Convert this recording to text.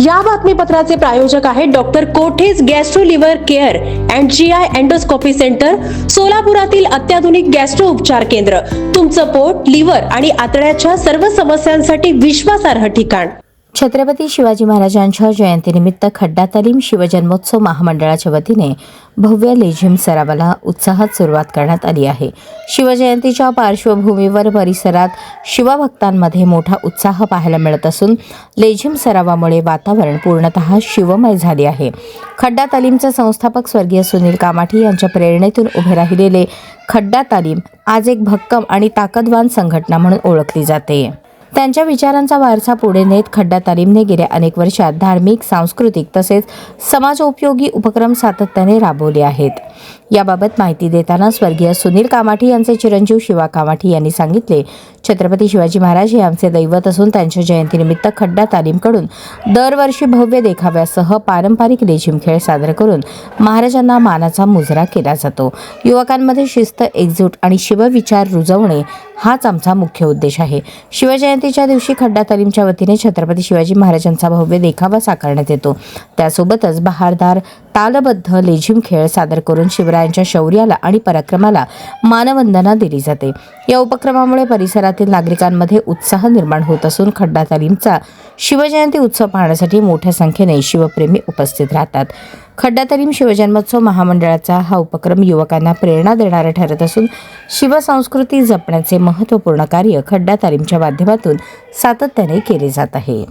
या बातमीपत्राचे प्रायोजक आहेत डॉक्टर कोठेज gastro liver care and GI endoscopy centre, सोलापुरातील अत्याधुनिक गॅस्ट्रो उपचार केंद्र. तुमचं पोट, लिव्हर आणि आतड्याच्या सर्व समस्यांसाठी विश्वासार्ह ठिकाण. छत्रपती शिवाजी महाराजांच्या जयंतीनिमित्त खड्डा तालीम शिवजन्मोत्सव महामंडळाच्या वतीने भव्य लेझिम सरावाला उत्साहात सुरुवात करण्यात आली आहे. शिवजयंतीच्या पार्श्वभूमीवर परिसरात शिवभक्तांमध्ये मोठा उत्साह पाहायला मिळत असून लेझिम सरावामुळे वातावरण पूर्णतः शिवमय झाले आहे. खड्डा तालीमचे संस्थापक स्वर्गीय सुनील कामाठी यांच्या प्रेरणेतून उभे राहिलेले खड्डा तालीम आज एक भक्कम आणि ताकदवान संघटना म्हणून ओळखली जाते. त्यांच्या विचारांचा वारसा पुढे नेत खड्डा तालीमने गेल्या अनेक वर्षात धार्मिक, सांस्कृतिक तसेच समाजोपयोगी उपक्रम सातत्याने राबवले आहेत. याबाबत माहिती देताना स्वर्गीय सुनील कामाठी यांचे चिरंजीव शिवा कामाठी यांनी सांगितले, छत्रपती शिवाजी महाराज हे आमचे दैवत असून त्यांच्या जयंतीनिमित्त खड्डा तालीमकडून दरवर्षी भव्य देखाव्यासह पारंपरिक लेझिम खेळ सादर करून महाराजांना मानाचा मुजरा केला जातो. युवकांमध्ये शिस्त, एकजूट आणि शिवविचार रुजवणे हाच आमचा मुख्य उद्देश आहे. शिवजयंतीच्या दिवशी खड्डा तालीमच्या वतीने छत्रपती शिवाजी महाराजांचा भव्य देखावा साकारण्यात येतो. त्यासोबतच बहारदार तालबद्ध लेझिम खेळ सादर करून शिवरायांच्या शौर्याला आणि पराक्रमाला मानवंदना दिली जाते. या उपक्रमामुळे परिसरातील नागरिकांमध्ये उत्साह निर्माण होत असून खड्डा तालीमचा शिवजयंती उत्सव पाहण्यासाठी मोठ्या संख्येने शिवप्रेमी उपस्थित राहतात. खड्डा तालीम शिवजन्मोत्सव महामंडळाचा हा उपक्रम युवकांना प्रेरणा देणारा ठरत असून शिवसंस्कृती जपण्याचे महत्त्वपूर्ण कार्य खड्डा तालीमच्या माध्यमातून सातत्याने केले जात आहे.